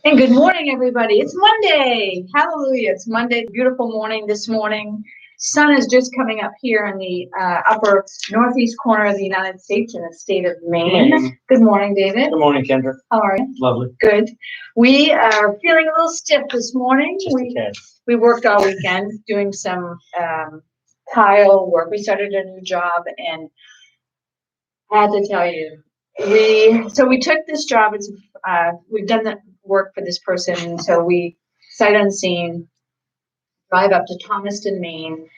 And good morning, everybody. It's Monday. Hallelujah. It's Monday. Beautiful morning this morning. Sun is just coming up here in the upper northeast corner of the United States in the state of Maine. Good morning, David. Good morning, Kendra. How are you? Lovely. Good. We are feeling a little stiff this morning. We worked all weekend doing some tile work. We started a new job, and I had to tell you, we took this job. It's we've done the work for this person, so we sight unseen drive up to Thomaston, Maine.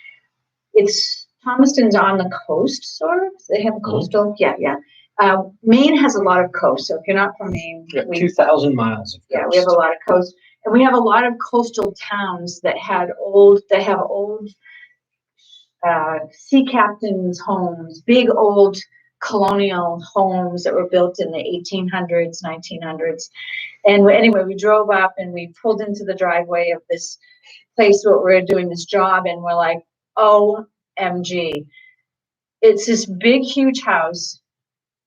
Thomaston's on the coast, sort of. They have a coastal, yeah. Maine has a lot of coast, so if you're not from Maine, 2,000 miles of coast. Yeah, we have a lot of coast, and we have a lot of coastal towns that have old sea captains' homes, big old colonial homes that were built in the 1800s, 1900s. And anyway, we drove up and we pulled into the driveway of this place where we were doing this job, and we're like, OMG. It's this big, huge house,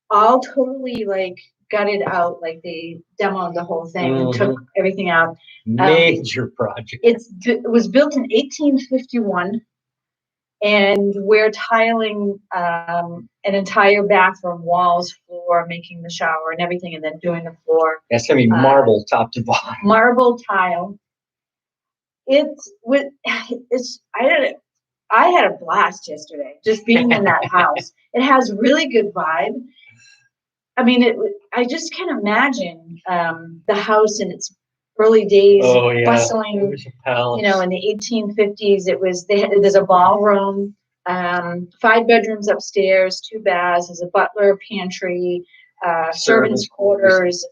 all totally like gutted out, like they demoed the whole thing and took everything out. Major project. It was built in 1851. And we're tiling an entire bathroom, walls, floor, making the shower and everything, and then doing the floor. That's gonna be marble top to bottom. Marble tile. I had a blast yesterday just being in that house. It has really good vibe. I mean, I just can't imagine the house in its early days, bustling, it was a palace. In the 1850s. There's a ballroom, 5 bedrooms upstairs, 2 baths, there's a butler, pantry, servants' quarters.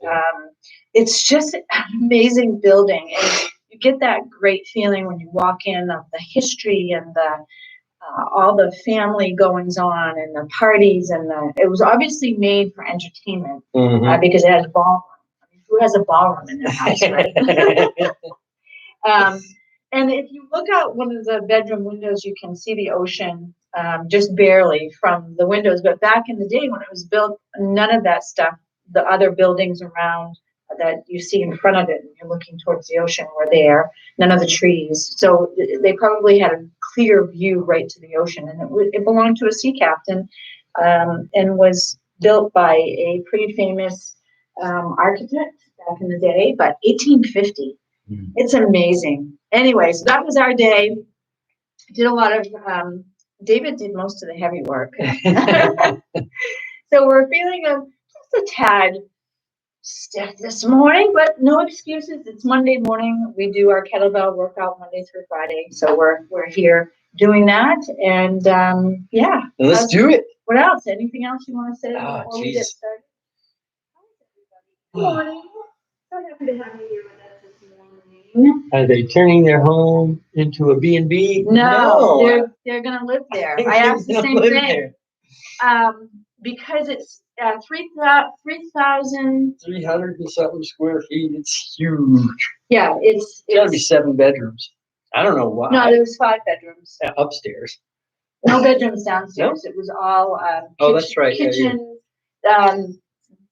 It's just an amazing building, and you get that great feeling when you walk in of the history and all the family goings on and the parties, and it was obviously made for entertainment because it has ballroom. Who has a ballroom in their house, right? And if you look out one of the bedroom windows, you can see the ocean just barely from the windows. But back in the day when it was built, none of that stuff, the other buildings around that you see in front of it, and you're looking towards the ocean, were there. None of the trees. So they probably had a clear view right to the ocean. And it belonged to a sea captain and was built by a pretty famous architect back in the day, but 1850. It's amazing. Anyway, so that was our day. Did a lot of David did most of the heavy work. So we're feeling just a tad stiff this morning, but no excuses. It's Monday morning. We do our kettlebell workout Monday through Friday, so we're here doing that, and Let's do it. What else? Anything else you want to say before we get started? Good morning. So happy to have you here with us this morning. Are they turning their home into a B&B? No. They're going to live there. I asked the same thing. Because it's 3,000. 300 and something square feet. It's huge. Yeah, it's got to be 7 bedrooms. I don't know why. No, there was 5 bedrooms. Upstairs. No bedrooms downstairs. No? It was all that's right. Kitchen.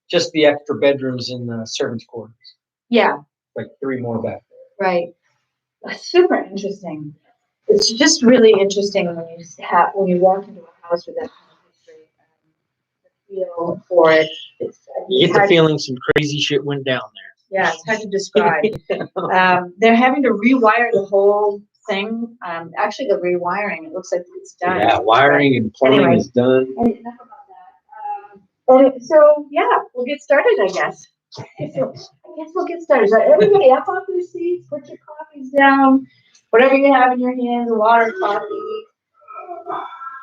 Just the extra bedrooms in the servants' quarters. Yeah. Like 3 more back there. Right. That's super interesting. It's just really interesting when you walk into a house with that kind of history, the feel for it. You get the feeling some crazy shit went down there. Yeah, it's hard to describe. They're having to rewire the whole thing. Actually, the rewiring, it looks like it's done. Yeah, wiring and plumbing is done. Enough about that. So we'll get started, I guess. We'll get started. So everybody up off your seats, put your coffees down, whatever you have in your hands, water, coffee.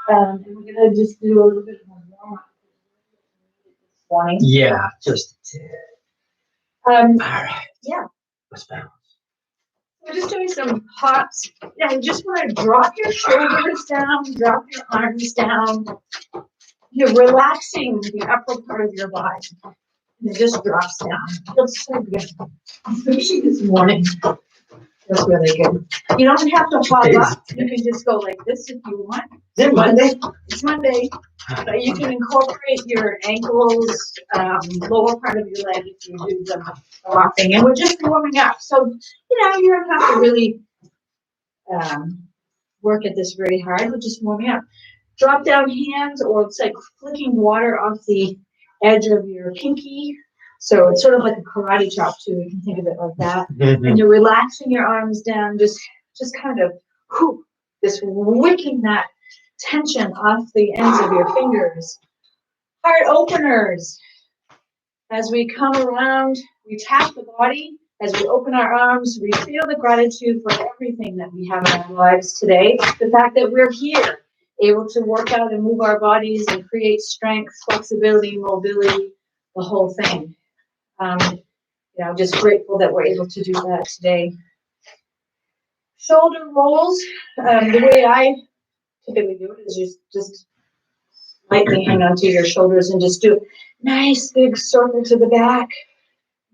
And we're gonna just do a little bit more warm-up this morning. Yeah, just. All right. Yeah. Let's bounce. We're just doing some hops. Yeah, you just want to drop your shoulders down, drop your arms down. You're relaxing the upper part of your body. It just drops down. It feels so good, especially this morning. That's really good. You don't have to hop up. You can just go like this if you want. Is it Monday? It's Monday. But you can incorporate your ankles, lower part of your leg if you do the walking. And we're just warming up. So, you don't have to really work at this very hard. We're just warming up. Drop down hands, or it's like flicking water off the edge of your pinky. So it's sort of like a karate chop too. You can think of it like that. And you're relaxing your arms down, just kind of just wicking that tension off the ends of your fingers. Heart openers. As we come around, we tap the body. As we open our arms, we feel the gratitude for everything that we have in our lives today. The fact that we're here, able to work out and move our bodies and create strength, flexibility, mobility, the whole thing. I'm just grateful that we're able to do that today. Shoulder rolls. The way I typically do it is just lightly hang onto your shoulders and just do a nice big circle to the back.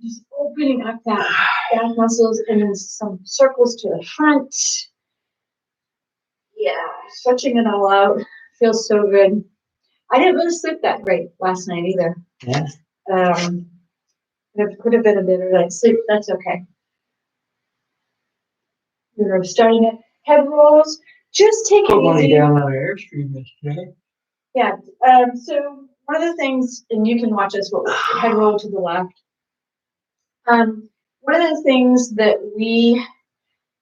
Just opening up that back muscles and then some circles to the front. Yeah, stretching it all out. Feels so good. I didn't really sleep that great last night either. Yeah. There could have been a better night's sleep. That's okay. We're starting at head rolls. Just take it easy. Down on Airstream yesterday. Yeah. So one of the things, and you can watch us, head roll to the left. One of the things that we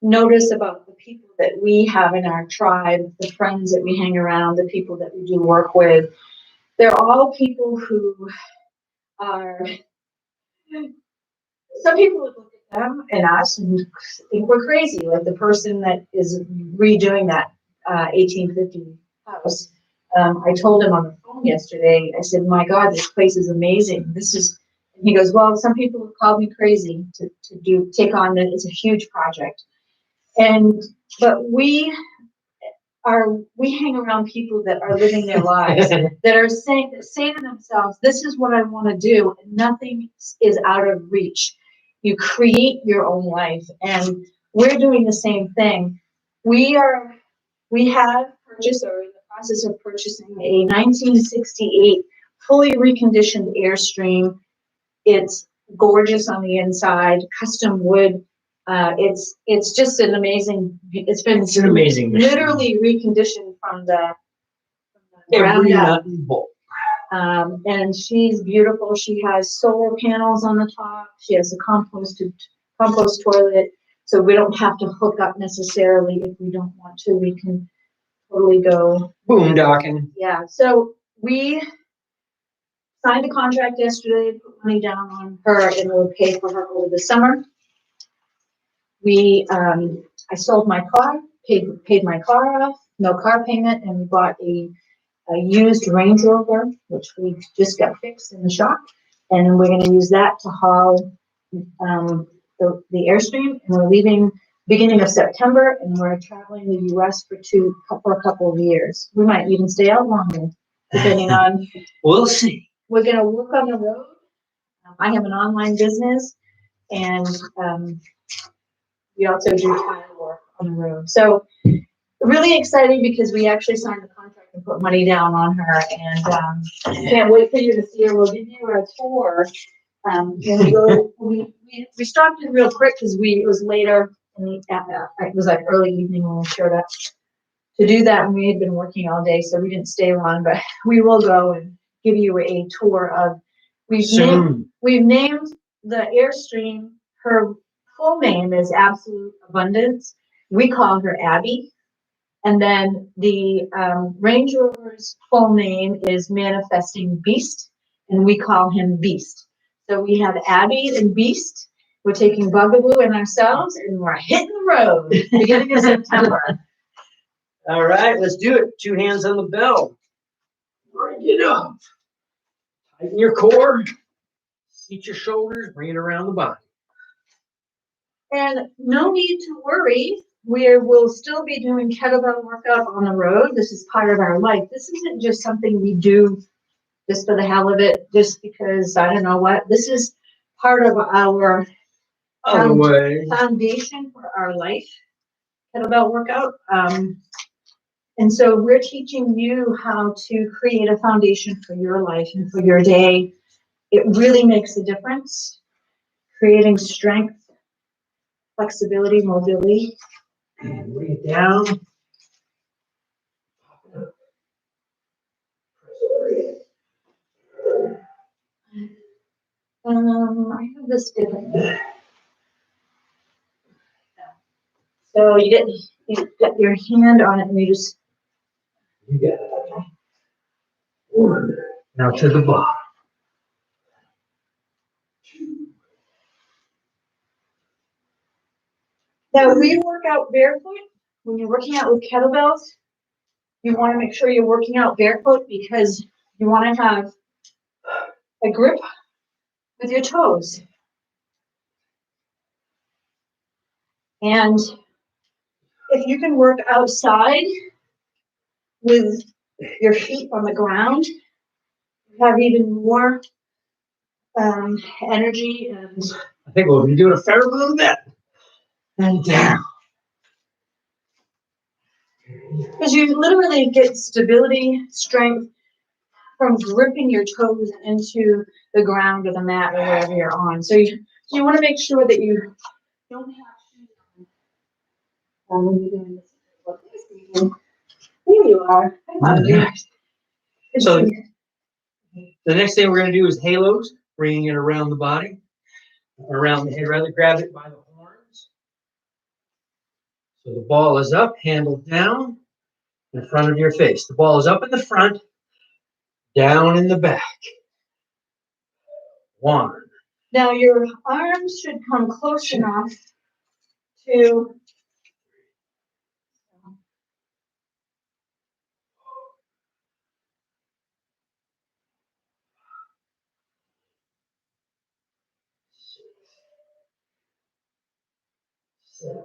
notice about the people that we have in our tribe, the friends that we hang around, the people that we do work with, they're all people who are, some people would look at them and us and think we're crazy, like the person that is redoing that 1850 house. I told him on the phone yesterday, I said, my God, this place is amazing. And he goes, well, some people have called me crazy to take on that. It's a huge project. But we hang around people that are living their lives, that are saying to themselves, this is what I want to do, and nothing is out of reach. You create your own life, and we're doing the same thing. We have purchased, or in the process of purchasing, a 1968 fully reconditioned Airstream. It's gorgeous on the inside, custom wood. It's just an amazing. It's an amazing machine. Literally reconditioned from the ground up. And she's beautiful. She has solar panels on the top. She has a compost toilet, so we don't have to hook up necessarily if we don't want to. We can totally go boondocking. Yeah. So we signed a contract yesterday, put money down on her, and we'll pay for her over the summer. I sold my car, paid my car off, no car payment, and we bought a used Range Rover, which we just got fixed in the shop, and we're going to use that to haul the Airstream, and we're leaving beginning of September, and we're traveling the U.S. for a couple of years. We might even stay out longer, depending on. We'll see. We're going to work on the road. I have an online business, and we also do tile work on the road. So really exciting because we actually signed the contract and put money down on her, and can't wait for you to see her. We'll give you a tour. We stopped in real quick because it was later it was like early evening when we showed up to do that, and we had been working all day, so we didn't stay long, but we will go and give you a tour of. We've named the Airstream. Her full name is Absolute Abundance. We call her Abby. And then the Range Rover's full name is Manifesting Beast, and we call him Beast. So we have Abby and Beast. We're taking Bugaboo and ourselves, and we're hitting the road beginning of September. All right, let's do it. 2 hands on the bell. Bring it up. Tighten your core. Seat your shoulders. Bring it around the body. And no need to worry. We'll still be doing kettlebell workout on the road. This is part of our life. This isn't just something we do just for the hell of it, just because I don't know what. This is part of our Other way. Foundation for our life, kettlebell workout. And so we're teaching you how to create a foundation for your life and for your day. It really makes a difference, creating strength, flexibility, mobility. And bring it down. I have this different. So you get your hand on it and you just. You got it. Okay. One. Now to the bottom. Now we work out barefoot. When you're working out with kettlebells, you want to make sure you're working out barefoot because you want to have a grip with your toes. And if you can work outside with your feet on the ground, you have even more energy. And I think we'll be doing a fair amount of that. And down. because you literally get stability, strength from gripping your toes into the ground or the mat or wherever you're on. So you want to make sure that you don't have shoes on when you're doing this. Here you are. So the next thing we're going to do is halos, bringing it around the body, around the head. Rather grab it by the horns. So the ball is up, handle down, in front of your face. The ball is up in the front, down in the back. One. Now your arms should come close enough to Seven,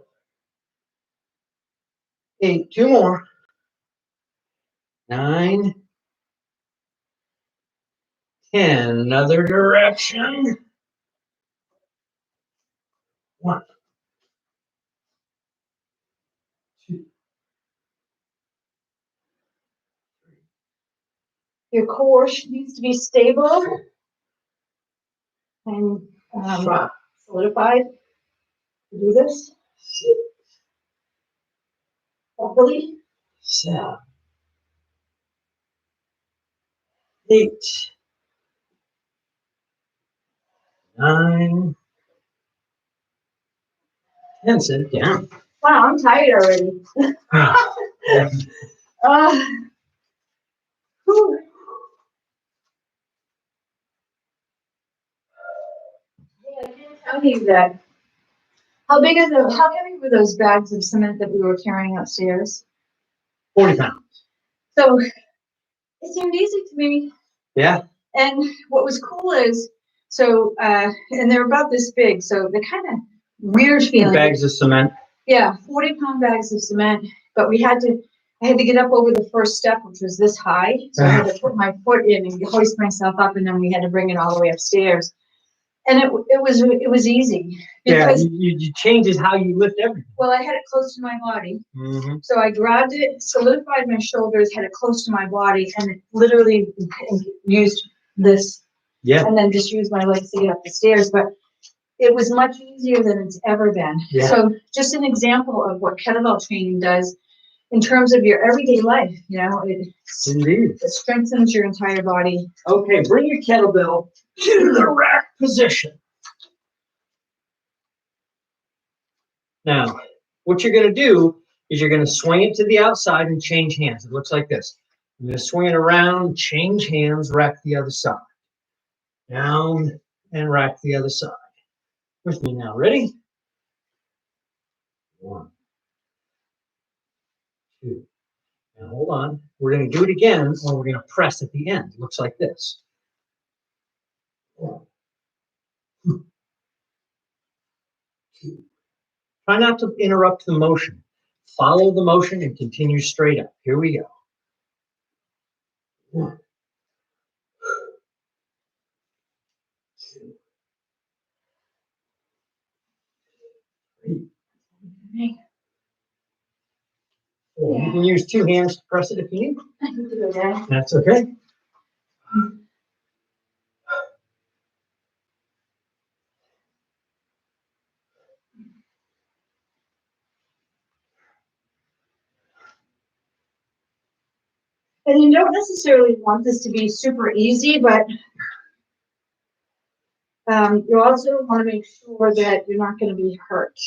8, 2 more. 9, 10, another direction. 1, 2, your core needs to be stable and 5, solidified to do this 6, properly. 7, 8, 9, 10. Sit down. Wow, I'm tired already. Whew. Hey, I didn't tell you that. How heavy were those bags of cement that we were carrying upstairs? 40 pounds. So it seemed easy to me. Yeah. And what was cool is, and they're about this big, so they're kind of weird feeling. Bags of cement. Yeah, 40-pound bags of cement. But I had to get up over the first step, which was this high. So I had to put my foot in and hoist myself up, and then we had to bring it all the way upstairs. And it was easy. Because, yeah, you changes how you lift everything. Well, I had it close to my body. Mm-hmm. So I grabbed it, solidified my shoulders, had it close to my body, and it literally used this. Yeah. And then just used my legs to get up the stairs. But it was much easier than it's ever been. Yeah. So just an example of what kettlebell training does in terms of your everyday life. It strengthens your entire body. Okay, bring your kettlebell to the rack position. Now, what you're going to do is you're going to swing it to the outside and change hands. It looks like this. I'm going to swing it around, change hands, rack the other side. Down and rack the other side. With me now. Ready? 1, 2. Now hold on. We're going to do it again, and we're going to press at the end. It looks like this. 1, 2. Try not to interrupt the motion. Follow the motion and continue straight up. Here we go. 1, 2. can use 2 hands to press it if you need. I need to go down. That's okay. And you don't necessarily want this to be super easy, but you also want to make sure that you're not going to be hurt.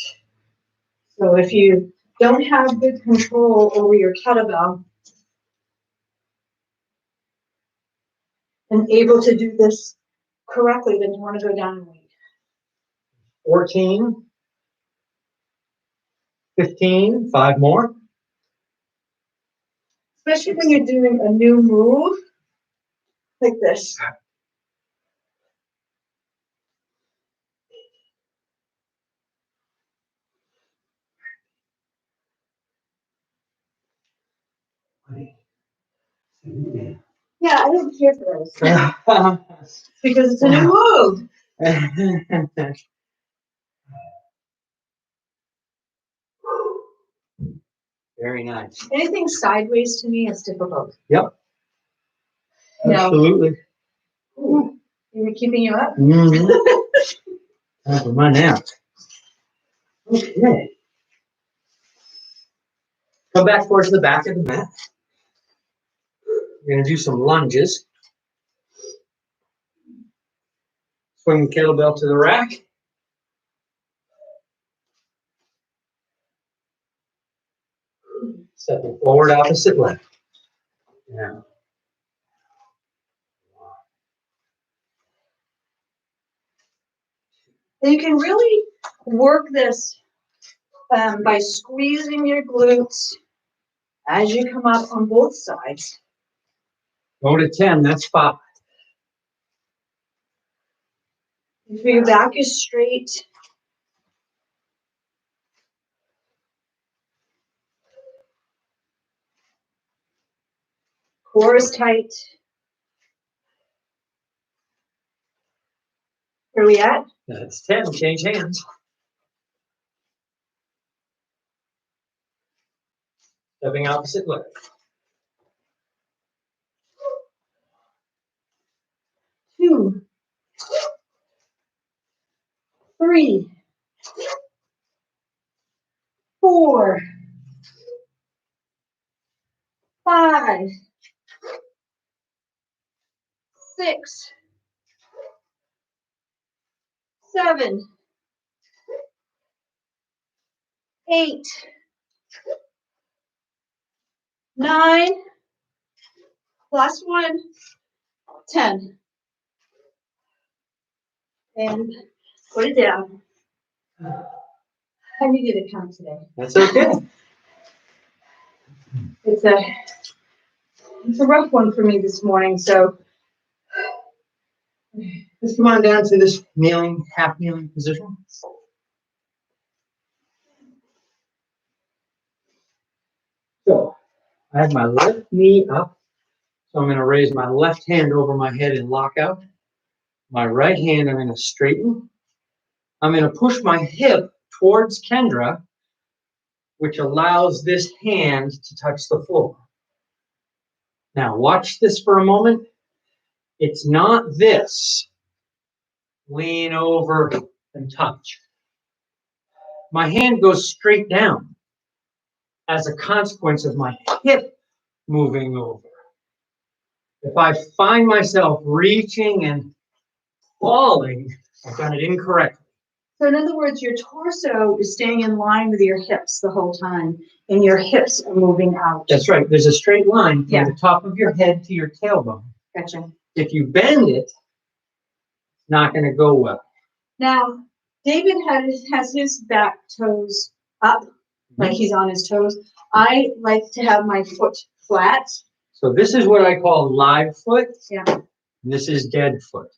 So if you don't have good control over your kettlebell and able to do this correctly, then you want to go down in weight. 14, 15, 5 more. Especially when you're doing a new move like this. Yeah, I don't care for those because it's a new move. Very nice. Anything sideways to me is difficult. Yep. No. Absolutely. Ooh, are we keeping you up? Mm-hmm. Time for my nap. Okay. Come back towards the back of the mat. We're going to do some lunges. Swing the kettlebell to the rack. Stepping forward, opposite leg. Now. And you can really work this by squeezing your glutes as you come up on both sides. Go to 10, that's 5. If your back is straight, core is tight. Where are we at? That's 10, change hands. Stepping opposite leg. 2, 3, 4, 5, 6, 7, 8, 9, plus 1, 10. And put it down. I needed to count today. That's okay. It's a rough one for me this morning, so Just come on down to this kneeling, half kneeling position. So I have my left knee up. So I'm going to raise my left hand over my head and lock out. My right hand I'm going to straighten. I'm going to push my hip towards Kendra, which allows this hand to touch the floor. Now watch this for a moment. It's not this. Lean over and touch. My hand goes straight down as a consequence of my hip moving over. If I find myself reaching and falling, I've done it incorrectly. So in other words, your torso is staying in line with your hips the whole time, and your hips are moving out. That's right. There's a straight line from Yeah. the top of your head to your tailbone. Gotcha. If you bend it, it's not going to go well. Now, David has his back toes up, like he's on his toes. I like to have my foot flat. So this is what I call live foot. Yeah. And this is dead foot.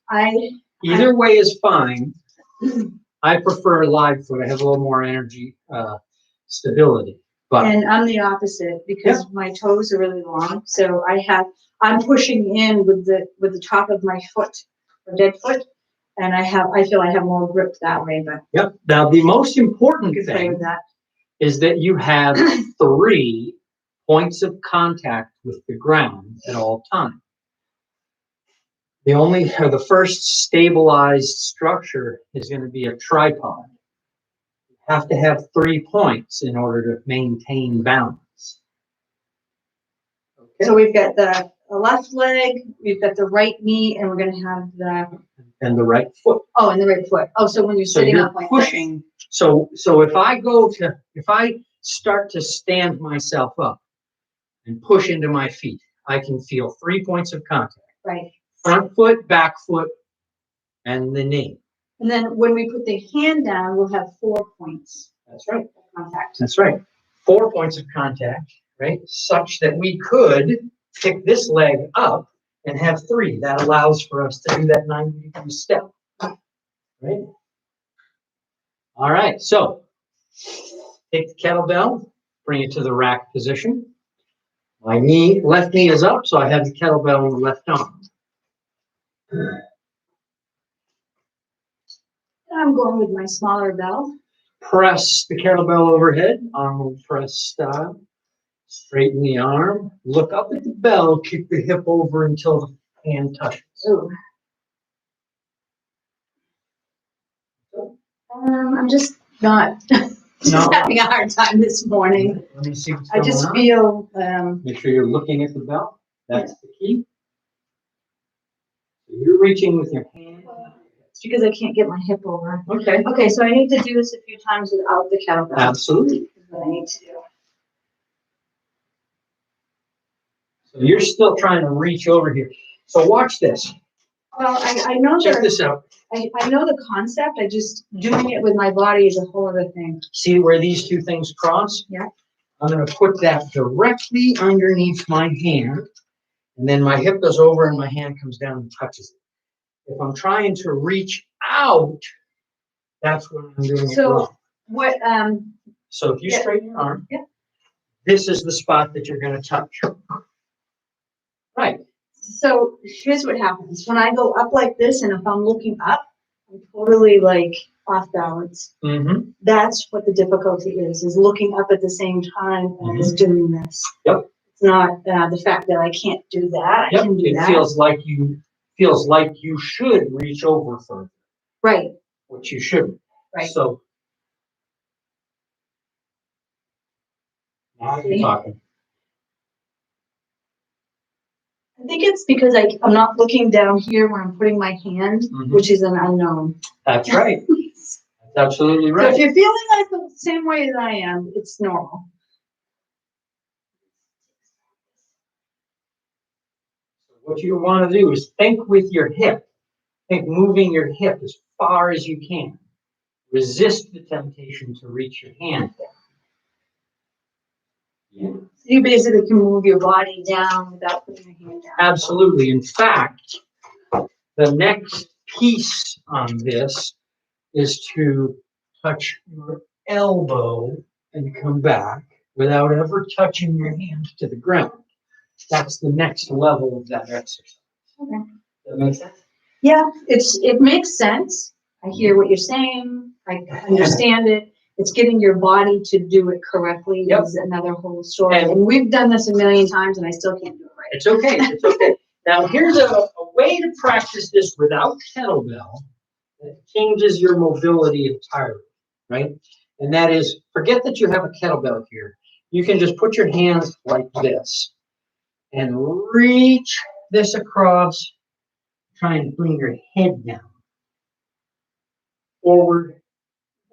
Either way is fine. I prefer live foot. I have a little more energy, stability. But and I'm the opposite because my toes are really long. So I'm pushing in with the top of my foot, or dead foot, and I feel I have more grip that way. But yep. Now the most important you can play thing with that. is that you have 3 points of contact with the ground at all times. The first stabilized structure is going to be a tripod. You have to have 3 points in order to maintain balance. Okay. So we've got the left leg, we've got the right knee, and we're going to have and the right foot. Oh, and the right foot. Oh, so when you're So sitting you're up like pushing. So if I start to stand myself up and push into my feet, I can feel 3 points of contact. Right. Front foot, back foot, and the knee. And then when we put the hand down, we'll have 4 points. That's right. Of contact. That's right. 4 points of contact, right? Such that we could pick this leg up and have 3. That allows for us to do that 90-degree step. Right? All right, so take the kettlebell, bring it to the rack position. My left knee is up, so I have the kettlebell on the left arm. I'm going with my smaller bell. Press the kettlebell overhead, arm press style. Straighten the arm, look up at the bell, kick the hip over until the hand touches. Ooh. I'm just not having a hard time this morning. Let me see what's I going just on. feel Make sure you're looking at the bell. That's the key. So you're reaching with your hand. it's because I can't get my hip over. Okay. Okay, so I need to do this a few times without the kettlebell. Absolutely. That's what I need to do. So you're still trying to reach over here. So watch this. Well, I know Check this out. I know the concept. I just doing it with my body is a whole other thing. See where these 2 things cross? Yeah. I'm going to put that directly underneath my hand, and then my hip goes over and my hand comes down and touches it. If I'm trying to reach out, that's when I'm doing it wrong. What So if you straighten your arm, yeah. This is the spot that you're going to touch. Right. So here's what happens. When I go up like this, and if I'm looking up, I'm totally like off balance. Mm-hmm. That's what the difficulty is looking up at the same time as doing this. Yep. It's not the fact that I can't do that. Yep. I can do that. It feels like you should reach over further. Right. Which you shouldn't. Right. So now you're talking. I think it's because I'm not looking down here when I'm putting my hand, which is an unknown. That's right. That's absolutely right. So if you're feeling like the same way as I am, it's normal. So what you want to do is think with your hip. Think moving your hip as far as you can. Resist the temptation to reach your hand down. Yeah. So you basically can move your body down without putting your hand down. Absolutely. In fact, the next piece on this is to touch your elbow and come back without ever touching your hand to the ground. That's the next level of that exercise. Okay. Does that make sense? Yeah, it makes sense. I hear what you're saying. I understand it. It's getting your body to do it correctly is another whole story. And we've done this a million times, and I still can't do it right. It's okay. It's okay. Now, here's a way to practice this without kettlebell that changes your mobility entirely, right? And that is, forget that you have a kettlebell here. You can just put your hands like this and reach this across, try and bring your head down. Forward.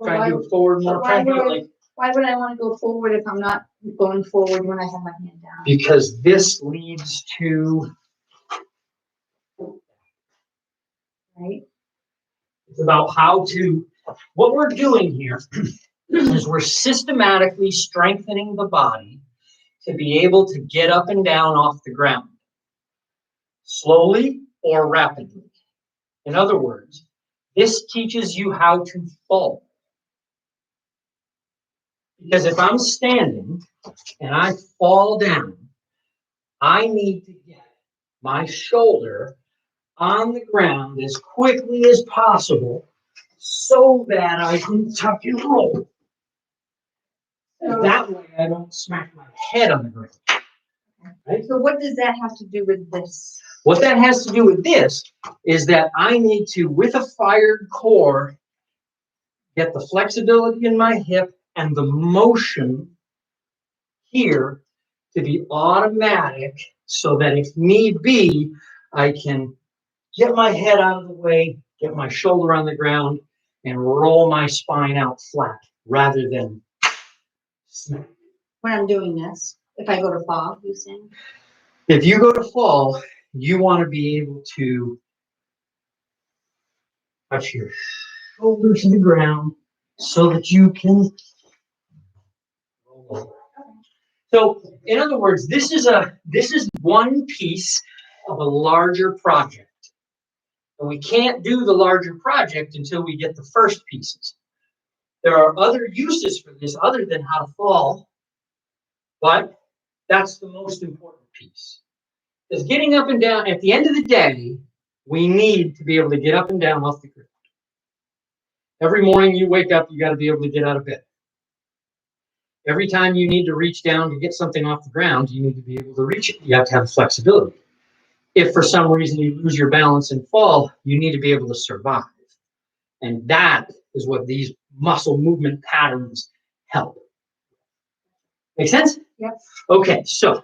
Try and do it forward more. Try and do it like. Why would I want to go forward if I'm not going forward when I have my hand down? Because this leads to. Right. It's about what we're doing here is we're systematically strengthening the body to be able to get up and down off the ground, slowly or rapidly. In other words, this teaches you how to fall. Because if I'm standing and I fall down, I need to get my shoulder on the ground as quickly as possible so that I can tuck and roll. So that way I don't smack my head on the ground. Right? So what does that have to do with this? What that has to do with this is that I need to, with a fired core, get the flexibility in my hip and the motion here to be automatic so that if need be, I can get my head out of the way, get my shoulder on the ground, and roll my spine out flat rather than smack. When I'm doing this, if I go to fall, you saying? If you go to fall, you want to be able to touch your shoulder to the ground so that you can roll over. So, in other words, this is one piece of a larger project. And we can't do the larger project until we get the first pieces. There are other uses for this other than how to fall, but that's the most important piece. Because getting up and down, at the end of the day, we need to be able to get up and down off the ground. Every morning you wake up, you got to be able to get out of bed. Every time you need to reach down to get something off the ground, you need to be able to reach it. You have to have flexibility. If for some reason you lose your balance and fall, you need to be able to survive. And that is what these muscle movement patterns help. Make sense? Yep. Okay, so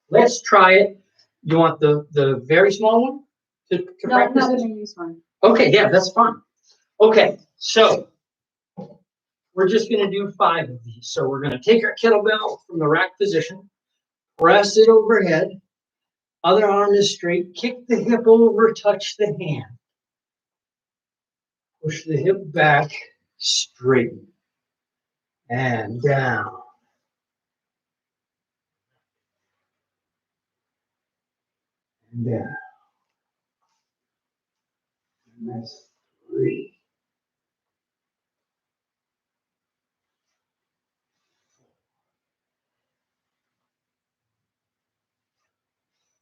let's try it. You want the very small one to No, I'm practice not this? gonna use one. Okay, yeah, that's fine. Okay, so we're just going to do 5 of these. So we're going to take our kettlebell from the rack position, press it overhead, other arm is straight, kick the hip over, touch the hand. Push the hip back, straighten, and down. And down. And that's 3.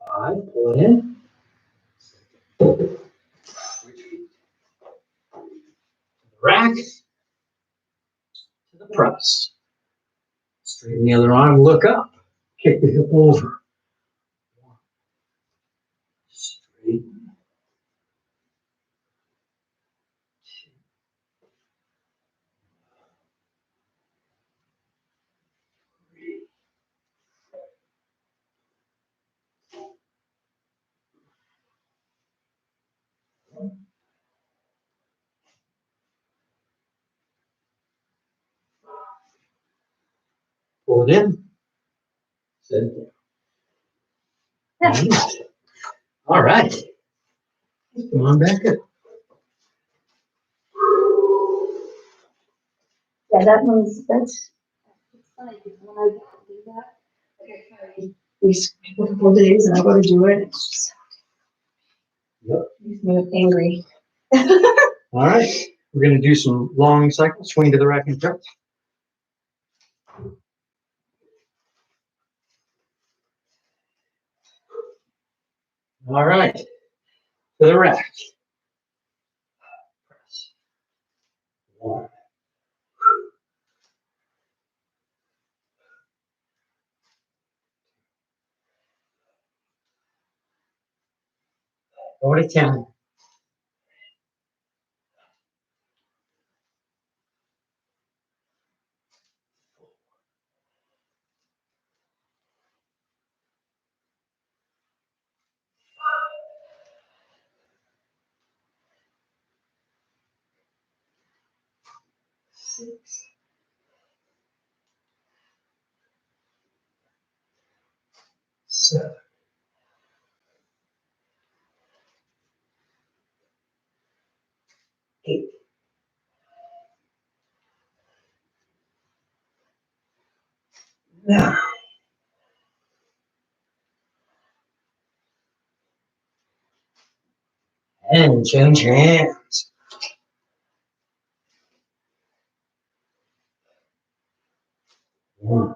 5, pull it in. Retreat. Rack to the press. Straighten the other arm, look up, kick the hip over. Straighten. 3. Pull it in. Set it down. All right. Come on back up. Yeah, that's funny, because when I do that, these couple days and I go to do it, it's just makes me angry. All right. We're going to do some long cycles, swing to the rack and press. All right. To the rack. Press. 1. Go to 10. 6. 7. 8. 9. And change your hands. 1. 2.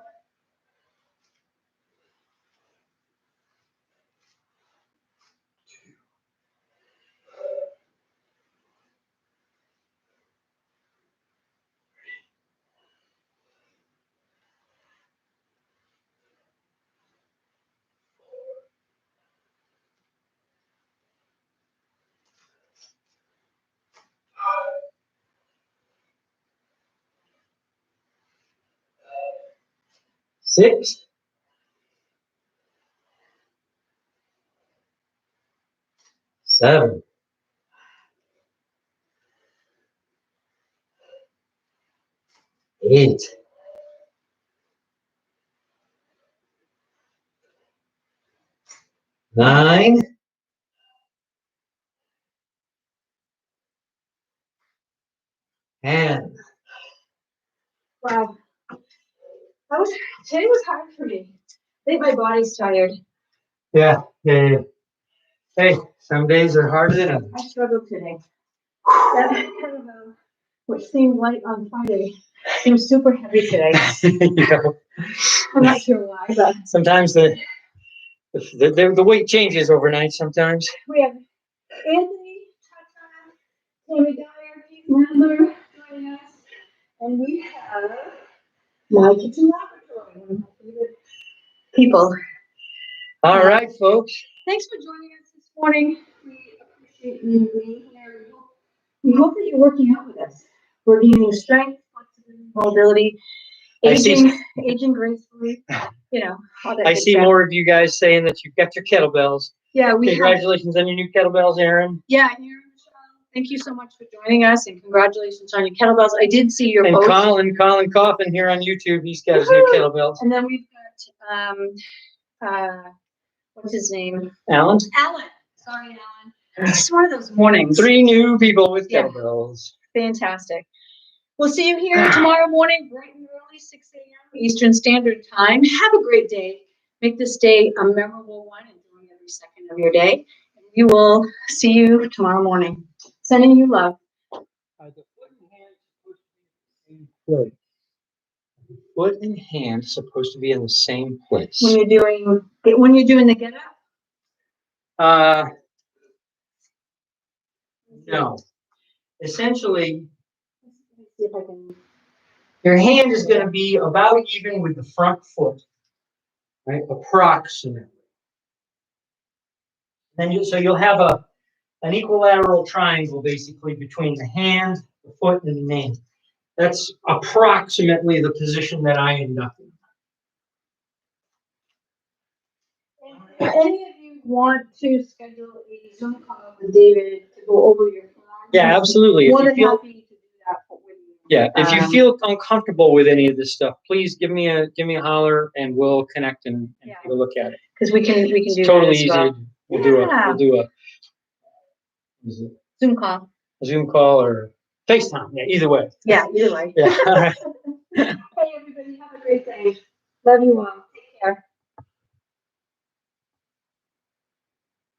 6, 7, 8, 9, 10. Wow. Today was hard for me. I think my body's tired. Yeah. Hey, some days are harder than others. I struggled today. That kettlebell, which seemed light on Friday, seems super heavy today. I'm not sure why, but Sometimes the weight changes overnight sometimes. we have Anthony, Tata, Tammy Dyer, Keith Mandler joining us, and we have my kitchen laboratory, one of my favorite people. All right, folks. Thanks for joining us this morning. We appreciate you being here. We hope that you're working out with us. We're gaining strength, flexibility, mobility, aging gracefully, all that I good see stuff. more of you guys saying that you've got your kettlebells. Yeah, Congratulations on your new kettlebells, Aaron. Yeah, Aaron, Michelle, thank you so much for joining us, and congratulations on your kettlebells. I did see your And post. Colin Coffin here on YouTube. He's got his new kettlebells. And then we've got what's his name? Alan. Sorry, Alan. It's just one of those mornings. 3 new people with kettlebells. Fantastic. We'll see you here tomorrow morning, bright and early, 6 a.m. Eastern Standard Time. Have a great day. Make this day a memorable one. Enjoy every second of your day. And we will see you tomorrow morning. Sending you love. Are the foot and hand supposed to be in the same place? The foot and hand supposed to be in the same place. When you're doing the get up? No. Essentially, Let's see if I can. your hand is going to be about even with the front foot, right? Approximately. So you'll have an equilateral triangle basically between the hand, the foot, and the knee. That's approximately the position that I end up in. If any of you want to schedule a Zoom call with David to go over your form, Yeah, absolutely. More than happy to do that with you. Yeah, if you feel uncomfortable with any of this stuff, please give me a holler and we'll connect and take a look at it. Because we can do it's totally easy. Well. We'll do a Zoom call. A Zoom call or FaceTime. Yeah, either way. Yeah, either way. Yeah. All right. Hey, everybody, have a great day. Love you all.